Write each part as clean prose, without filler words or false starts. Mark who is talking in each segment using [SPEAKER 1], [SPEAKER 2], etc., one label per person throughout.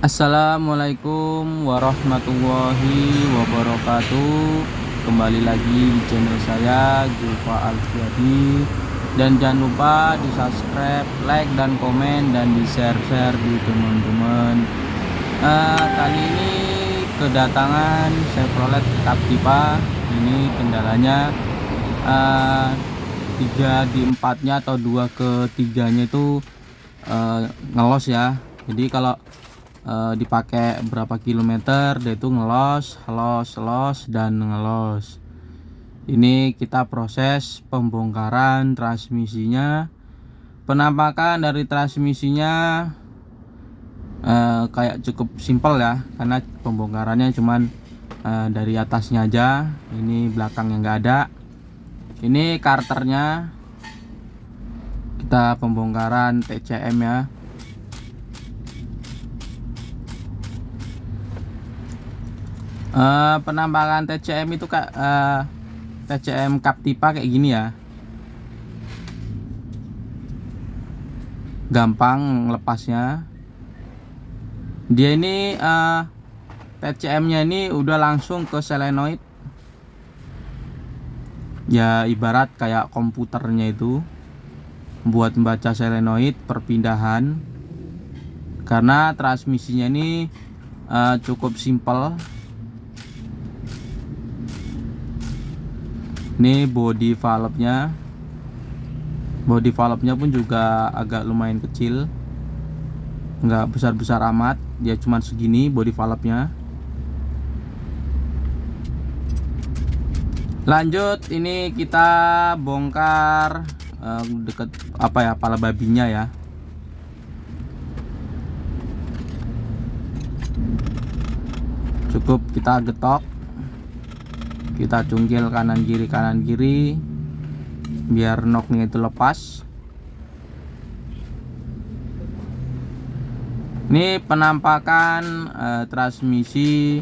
[SPEAKER 1] Assalamualaikum warahmatullahi wabarakatuh. Kembali lagi di channel saya Zulfa Alfiadi. Dan jangan lupa di subscribe, like dan komen, dan di share di teman-teman. Kali ini kedatangan Chevrolet Captiva. Ini kendalanya 3 di 4-nya atau 2 ke 3-nya itu ngelos ya. Jadi kalau dipakai berapa kilometer dia itu ngelos dan ngelos. Ini kita proses pembongkaran transmisinya. Penampakan dari transmisinya kayak cukup simpel ya, karena pembongkarannya cuman dari atasnya aja. Ini belakang yang nggak ada. Ini karternya, kita pembongkaran TCM ya. Penampakan TCM itu TCM Captiva kayak gini ya, gampang lepasnya. Dia ini TCM nya ini udah langsung ke solenoid ya, ibarat kayak komputernya itu buat membaca solenoid perpindahan. Karena transmisinya ini cukup simpel. Ini body valve-nya pun juga agak lumayan kecil, nggak besar-besar amat, dia cuma segini body valve-nya. Lanjut, ini kita bongkar deket pala babinya ya. Cukup kita getok, kita cungkil kanan kiri biar knocknya itu lepas. Ini penampakan transmisi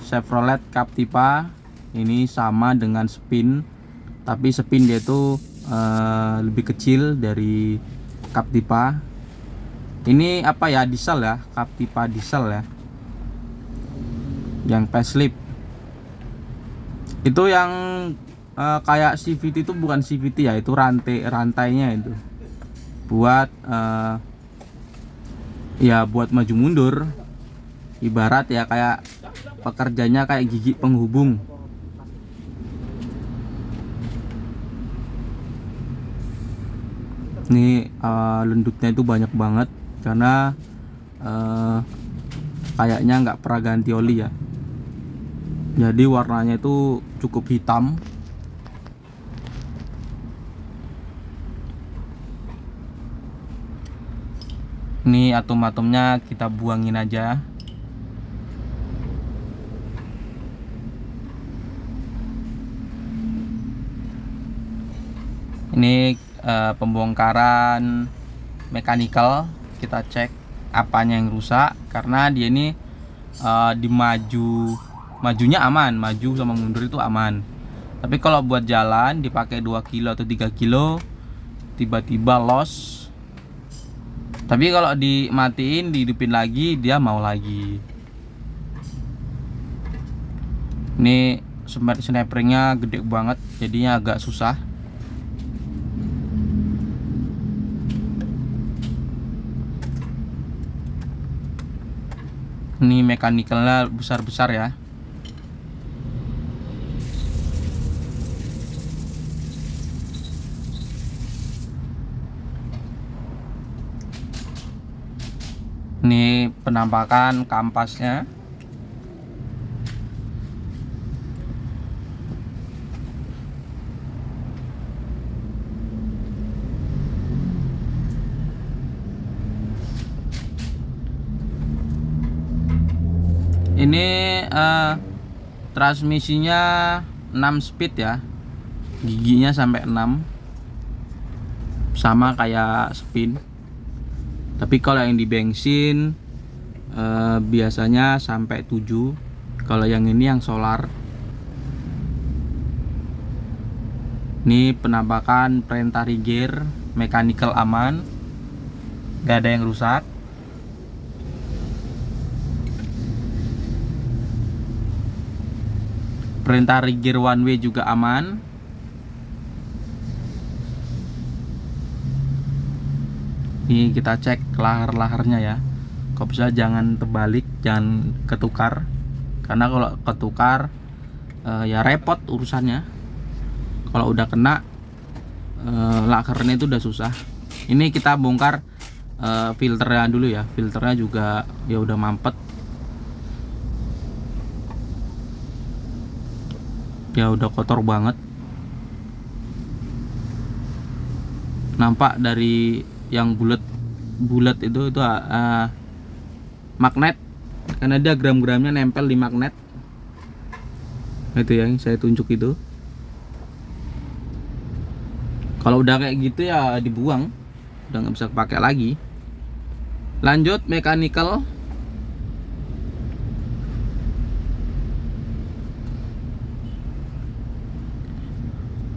[SPEAKER 1] Chevrolet Captiva. Ini sama dengan spin, tapi spin dia itu lebih kecil dari Captiva. Ini diesel ya, Captiva diesel ya, yang facelift. Itu yang kayak CVT itu bukan CVT ya, itu rantainya itu buat buat maju mundur, ibarat ya kayak pekerjanya kayak gigi penghubung. Ini lendutnya itu banyak banget karena kayaknya nggak pernah ganti oli ya, jadi warnanya itu cukup hitam. Ini atom-atomnya kita buangin aja. Ini pembongkaran mechanical, kita cek apanya yang rusak. Karena dia ini majunya aman, maju sama mundur itu aman. Tapi kalau buat jalan dipakai 2 kilo atau 3 kilo tiba-tiba loss. Tapi kalau dimatiin, dihidupin lagi, dia mau lagi. Ini snapringnya gede banget, jadinya agak susah. Ini mechanical-nya besar-besar ya. Ini penampakan kampasnya. Ini transmisinya 6 speed ya, giginya sampai 6, sama kayak spin. Tapi kalau yang di bensin biasanya sampai 7. Kalau yang ini yang solar. Ini penampakan planetary gear, mechanical aman, gak ada yang rusak. Perintah rigir one way juga aman. Ini kita cek lahar-laharnya ya. Kalau bisa jangan terbalik, jangan ketukar. Karena kalau ketukar ya repot urusannya. Kalau udah kena laharnya itu udah susah. Ini kita bongkar filternya dulu ya. Filternya juga ya udah mampet. Ya udah kotor banget. Nampak dari yang bulat itu magnet, karena dia gram-gramnya nempel di magnet. Itu yang saya tunjuk itu. Kalau udah kayak gitu ya dibuang, udah nggak bisa pakai lagi. Lanjut mechanical.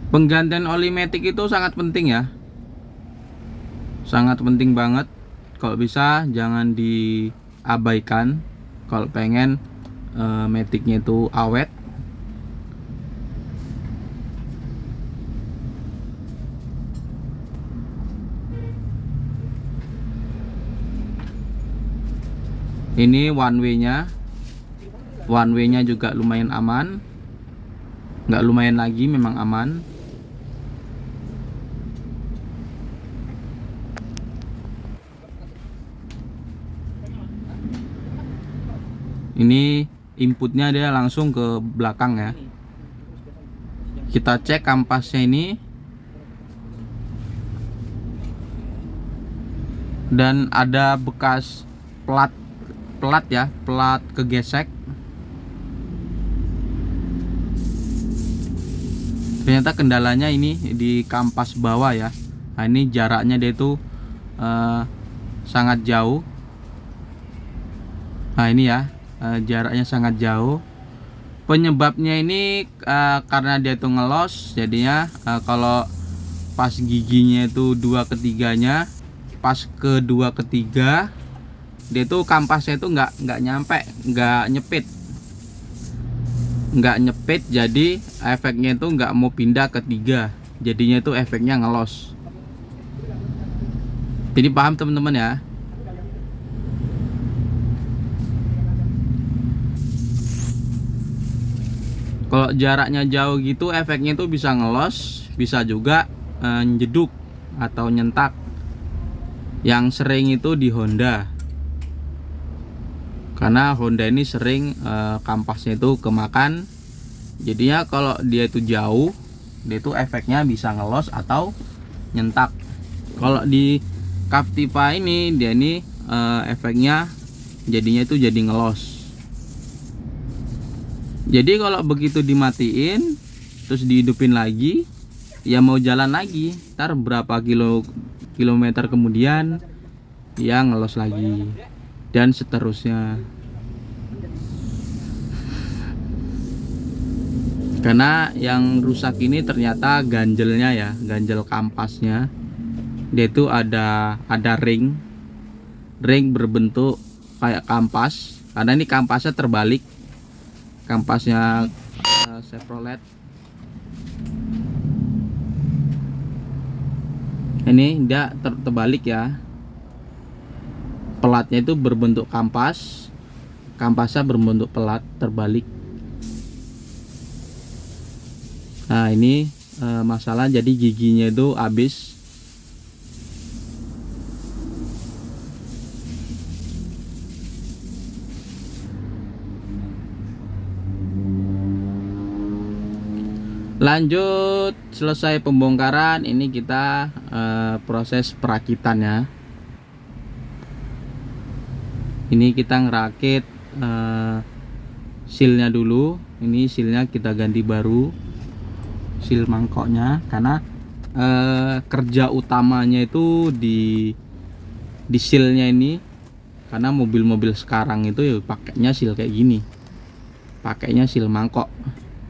[SPEAKER 1] Penggantian oli matic itu sangat penting ya. Sangat penting banget. Kalau bisa jangan diabaikan. Kalau pengen maticnya itu awet. Ini one way nya. One way nya juga lumayan aman. Nggak lumayan lagi, memang aman. Ini inputnya dia langsung ke belakang ya. Kita cek kampasnya ini. Dan ada bekas plat ya, plat kegesek. Ternyata kendalanya ini di kampas bawah ya. Nah, ini jaraknya dia itu sangat jauh. Nah ini ya, jaraknya sangat jauh. Penyebabnya ini karena dia itu ngelos, jadinya kalau pas giginya itu 2/3-nya, pas ke 2/3 dia itu kampasnya itu nggak nyampe, nggak nyepit, jadi efeknya itu nggak mau pindah ke 3, jadinya itu efeknya ngelos. Jadi paham teman-teman ya. Kalau jaraknya jauh gitu efeknya itu bisa ngelos, bisa juga njeduk atau nyentak. Yang sering itu di Honda, karena Honda ini sering kampasnya itu kemakan. Jadinya kalau dia itu jauh, dia itu efeknya bisa ngelos atau nyentak. Kalau di Captiva ini dia ini efeknya jadinya itu jadi ngelos. Jadi kalau begitu dimatiin terus dihidupin lagi, ya mau jalan lagi, ntar berapa kilometer kemudian ya ngelos lagi, dan seterusnya. Karena yang rusak ini ternyata ganjelnya ya, ganjel kampasnya. Dia itu ada ring berbentuk kayak kampas, karena ini kampasnya terbalik. Kampasnya Chevrolet ini dia terbalik ya. Pelatnya itu berbentuk kampas, kampasnya berbentuk pelat terbalik. Nah ini masalah, jadi giginya itu habis. Lanjut, selesai pembongkaran, ini kita proses perakitannya. Ini kita ngerakit sealnya dulu. Ini sealnya kita ganti baru, seal mangkoknya, karena kerja utamanya itu di sealnya ini. Karena mobil-mobil sekarang itu ya pakainya seal kayak gini, pakainya seal mangkok.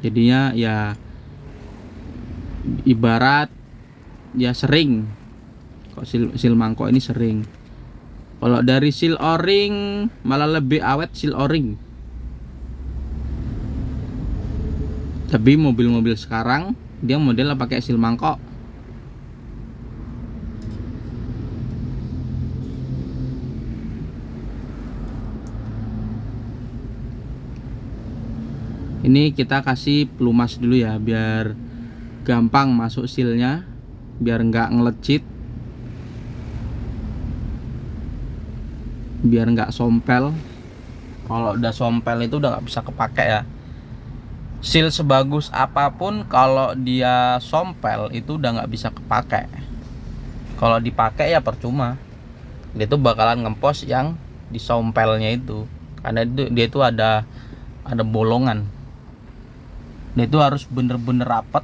[SPEAKER 1] Jadinya ya ibarat ya sering, kok seal mangkok ini sering. Kalau dari seal o-ring malah lebih awet seal o-ring. Tapi mobil-mobil sekarang dia modelnya pakai seal mangkok. Ini kita kasih pelumas dulu ya, biar gampang masuk sealnya, biar nggak ngelecit, biar nggak sompel. Kalau udah sompel itu udah nggak bisa kepake ya. Seal sebagus apapun kalau dia sompel itu udah nggak bisa kepake. Kalau dipakai ya percuma, dia tuh bakalan ngempos yang disompelnya itu, karena dia itu ada bolongan. Dia itu harus bener-bener rapet.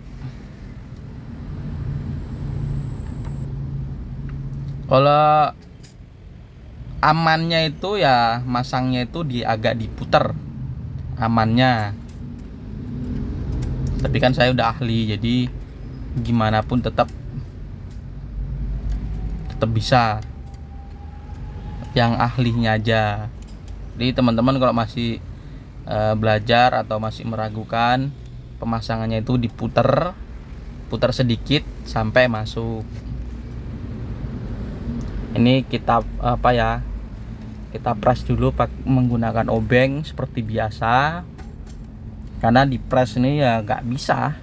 [SPEAKER 1] Kalau amannya itu ya masangnya itu agak diputer amannya. Tapi kan saya udah ahli, jadi gimana pun tetap bisa. Yang ahlinya aja. Jadi teman-teman kalau masih belajar atau masih meragukan, pemasangannya itu puter sedikit sampai masuk. Ini kita kita press dulu menggunakan obeng seperti biasa, karena di press ini ya nggak bisa.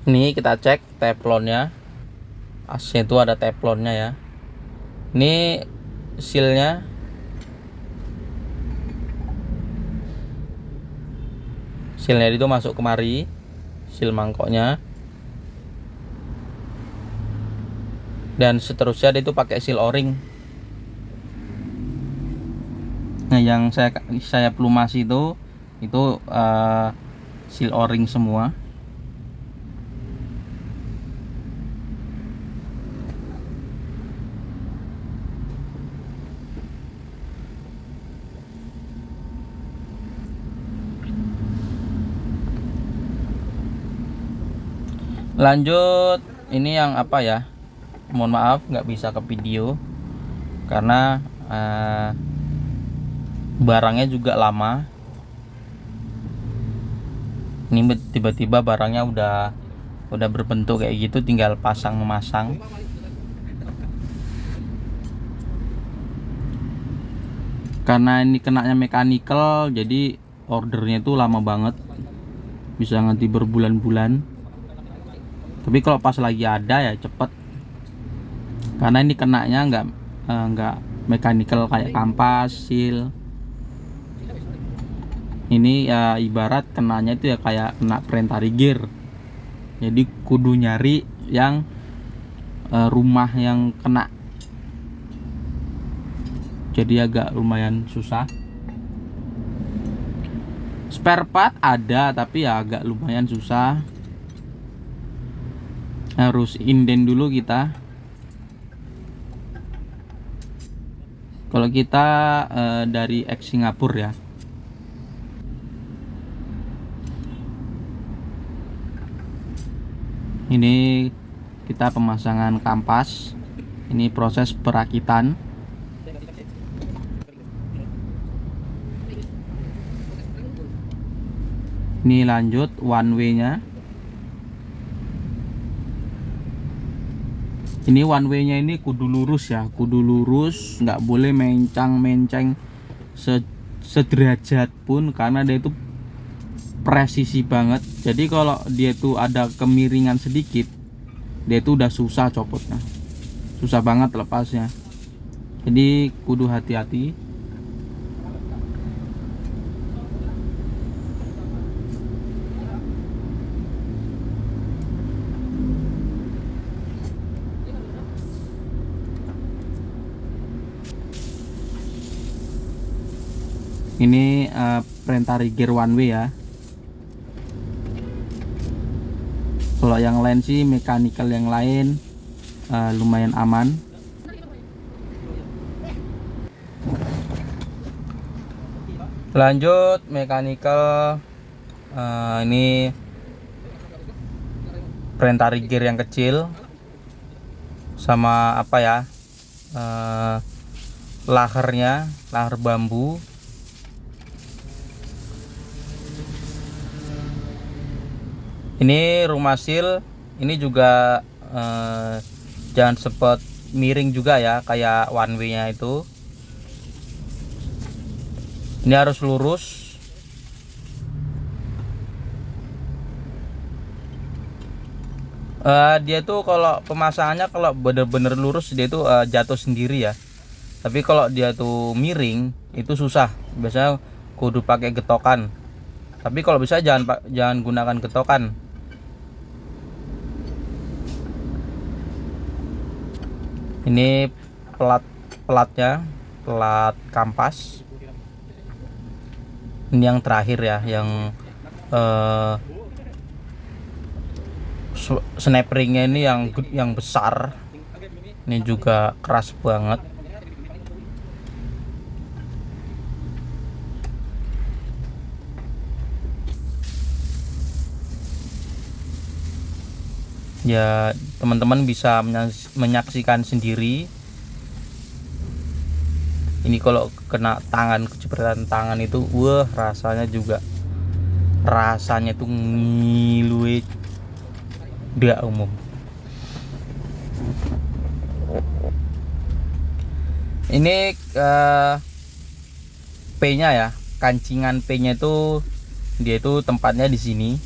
[SPEAKER 1] Ini kita cek teflonnya, asnya itu ada teflonnya ya. Ini sealnya, itu masuk kemari, seal mangkoknya. Dan seterusnya dia itu pakai seal o-ring. Nah, yang saya pelumasi itu seal o-ring semua. Lanjut, ini yang mohon maaf nggak bisa ke video karena barangnya juga lama. Ini tiba-tiba barangnya udah berbentuk kayak gitu, tinggal memasang. Karena ini kenanya mechanical, jadi ordernya itu lama banget, bisa nanti berbulan-bulan. Tapi kalau pas lagi ada ya cepet, karena ini kenanya nggak mechanical kayak kampas, seal. Ini ya ibarat kenanya itu ya kayak kena perintah gear. Jadi kudu nyari yang rumah yang kena. Jadi agak lumayan susah. Spare part ada, tapi ya agak lumayan susah. Harus inden dulu kita. Kalau kita dari ex Singapura ya. Ini kita pemasangan kampas. Ini proses perakitan. Ini lanjut one way nya. Ini one way nya ini kudu lurus ya, nggak boleh mencang-menceng sederajat pun, karena dia itu presisi banget. Jadi kalau dia itu ada kemiringan sedikit, dia itu udah susah copotnya, susah banget lepasnya. Jadi kudu hati-hati. Ini perintah gear one way ya. Kalau yang lain sih mechanical yang lain lumayan aman. Lanjut mechanical, ini perintah gear yang kecil sama apa ya, lahernya, laher bambu. Ini rumah seal, ini juga jangan sempat miring juga ya, kayak one way nya itu. Ini harus lurus. Dia tuh kalau pemasangannya kalau bener-bener lurus dia tuh jatuh sendiri ya. Tapi kalau dia tuh miring itu susah. Biasanya kudu pakai getokan. Tapi kalau bisa jangan gunakan getokan. Ini pelatnya, pelat kampas. Ini yang terakhir ya, yang snap ringnya ini yang besar. Ini juga keras banget. Ya, teman-teman bisa menyaksikan sendiri. Ini kalau kena tangan, kecipratan tangan itu, wah rasanya tuh ngilu, dia umum. Ini P-nya ya, kancingan P-nya itu dia itu tempatnya di sini.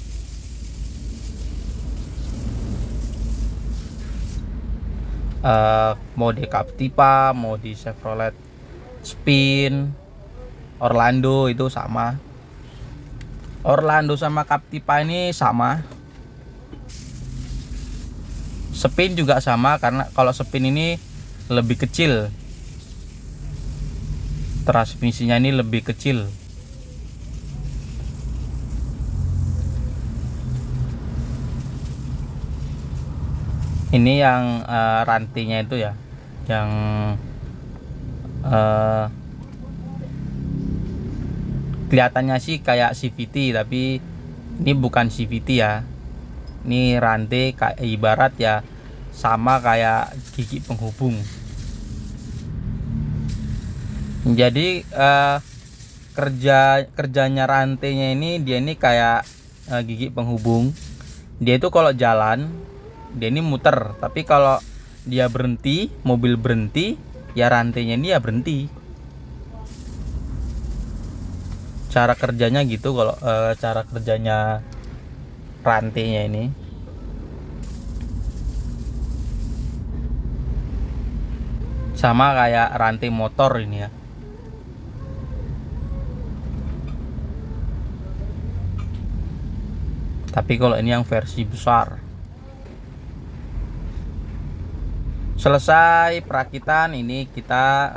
[SPEAKER 1] Mau di Captiva, mau di Chevrolet Spin, Orlando itu sama. Orlando sama Captiva ini sama. Spin juga sama, karena kalau Spin ini lebih kecil, transmisinya ini lebih kecil. Ini yang rantinya itu ya, yang kelihatannya sih kayak CVT, tapi ini bukan CVT ya. Ini rantai kayak ibarat ya sama kayak gigi penghubung. Jadi kerjanya rantainya ini, dia ini kayak gigi penghubung. Dia itu kalau jalan dia ini muter, tapi kalau dia berhenti, mobil berhenti, ya rantainya ini ya berhenti. Cara kerjanya gitu kalau cara kerjanya rantainya ini. Sama kayak rantai motor ini ya. Tapi kalau ini yang versi besar. Selesai perakitan, ini kita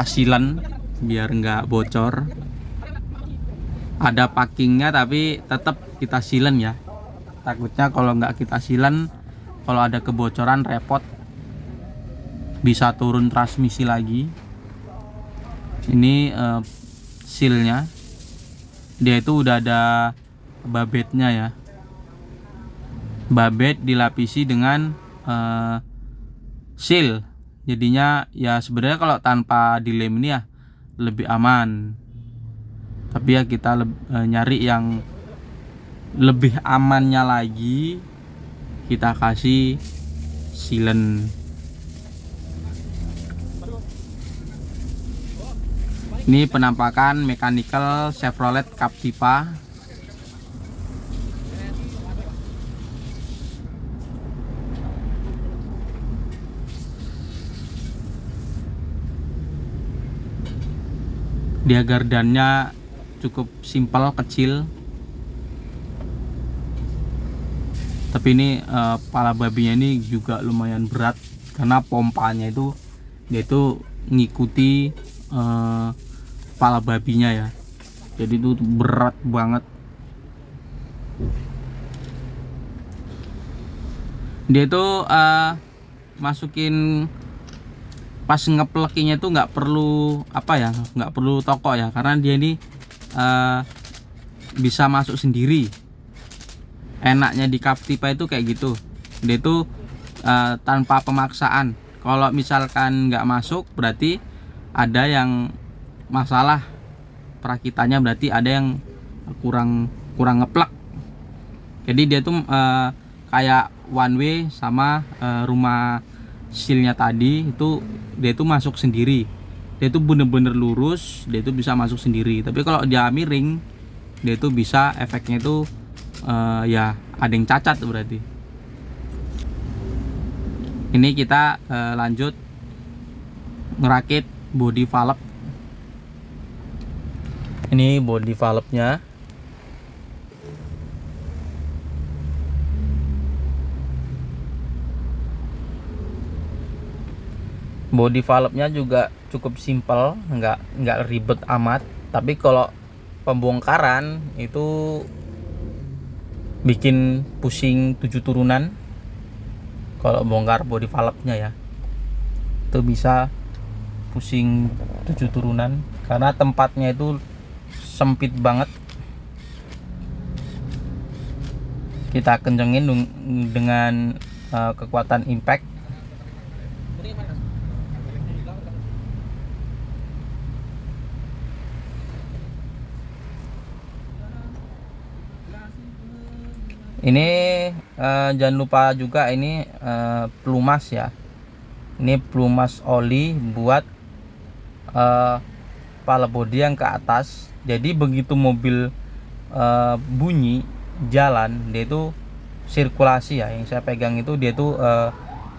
[SPEAKER 1] silen biar nggak bocor. Ada packingnya tapi tetap kita silen ya. Takutnya kalau nggak kita silen, kalau ada kebocoran repot, bisa turun transmisi lagi. Ini sealnya, dia itu udah ada babetnya ya. Babet dilapisi dengan seal, jadinya ya sebenarnya kalau tanpa dilem ini ya lebih aman, tapi ya kita nyari yang lebih amannya lagi, kita kasih sealant. Ini penampakan mechanical Chevrolet Captiva. Dia gardannya cukup simpel, kecil. Tapi ini pala babinya ini juga lumayan berat, karena pompanya itu dia itu ngikuti pala babinya ya. Jadi itu berat banget. Dia itu masukin pas ngeplekinya tuh nggak perlu nggak perlu toko ya, karena dia ini bisa masuk sendiri. Enaknya di Captiva itu kayak gitu, dia itu tanpa pemaksaan. Kalau misalkan nggak masuk berarti ada yang masalah perakitannya, berarti ada yang kurang ngeplek. Jadi dia tuh kayak one way sama rumah sealnya tadi itu, dia itu masuk sendiri. Dia itu bener-bener lurus, dia itu bisa masuk sendiri. Tapi kalau dia miring, dia itu bisa efeknya itu ya ada yang cacat berarti. Ini kita lanjut ngerakit body valve. Ini body valve-nya. Body valve-nya juga cukup simpel, nggak ribet amat. Tapi kalau pembongkaran itu bikin pusing 7 turunan. Kalau bongkar body valve-nya ya, itu bisa pusing 7 turunan karena tempatnya itu sempit banget. Kita kencengin dengan kekuatan impact. Ini jangan lupa juga ini pelumas ya. Ini pelumas oli buat pala bodi yang ke atas. Jadi begitu mobil bunyi jalan, dia itu sirkulasi ya. Yang saya pegang itu dia tuh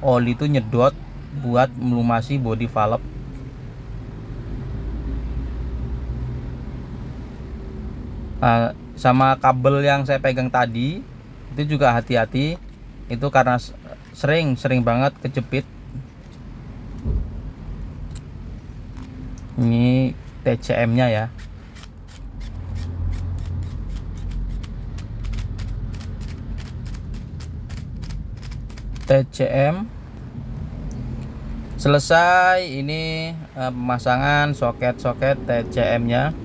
[SPEAKER 1] oli itu nyedot buat melumasi bodi valve. Sama kabel yang saya pegang tadi itu juga hati-hati, itu karena sering banget kejepit. Ini TCM nya ya. TCM selesai. Ini pemasangan soket-soket TCM nya.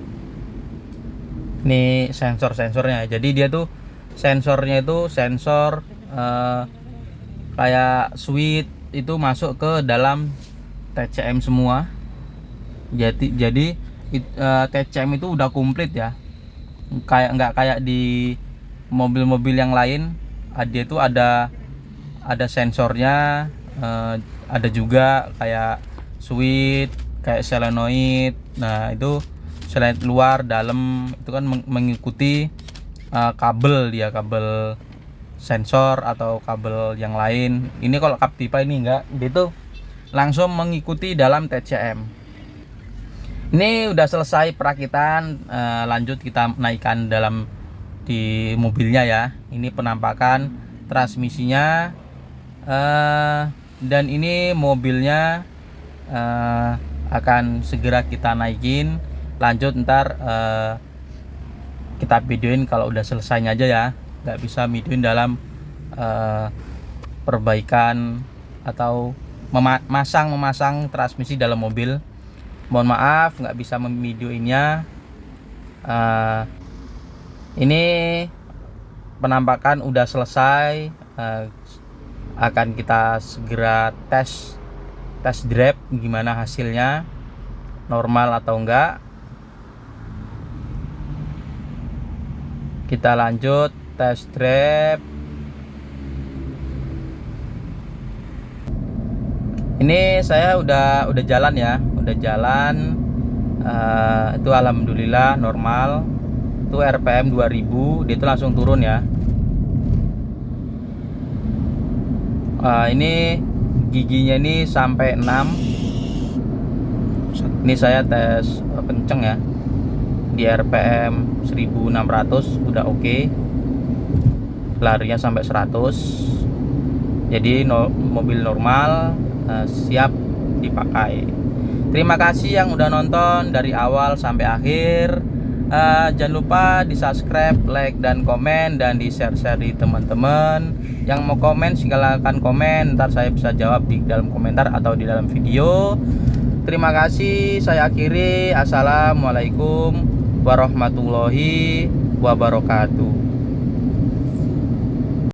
[SPEAKER 1] Ini sensor-sensornya. Jadi dia tuh sensornya itu sensor kayak switch itu masuk ke dalam TCM semua. Jadi TCM itu udah komplit ya. Nggak kayak di mobil-mobil yang lain. Dia itu ada sensornya, ada juga kayak switch, kayak solenoid. Nah itu solenoid luar dalam itu kan mengikuti kabel sensor atau kabel yang lain. Ini kalau Captiva ini enggak, dia itu langsung mengikuti dalam TCM. Ini udah selesai perakitan, lanjut kita naikkan dalam di mobilnya ya. Ini penampakan transmisinya, dan ini mobilnya akan segera kita naikin. Lanjut ntar kita videoin kalau udah selesainya aja ya, nggak bisa videoin dalam perbaikan atau memasang transmisi dalam mobil. Mohon maaf nggak bisa memvideoinnya. Ini penampakan udah selesai, akan kita segera tes drive gimana hasilnya, normal atau enggak. Kita lanjut test drive. Ini saya udah jalan ya, itu alhamdulillah normal. Itu RPM 2000, dia itu langsung turun ya. Ini giginya ini sampai 6. Ini saya tes kenceng ya, di RPM 1600 udah oke. Larinya sampai 100. Jadi mobil normal, siap dipakai. Terima kasih yang udah nonton dari awal sampai akhir. Jangan lupa di subscribe, like, dan komen, dan di share-share di teman-teman. Yang mau komen silakan komen, ntar saya bisa jawab di dalam komentar atau di dalam video. Terima kasih, saya akhiri. Assalamualaikum warahmatullahi wabarakatuh.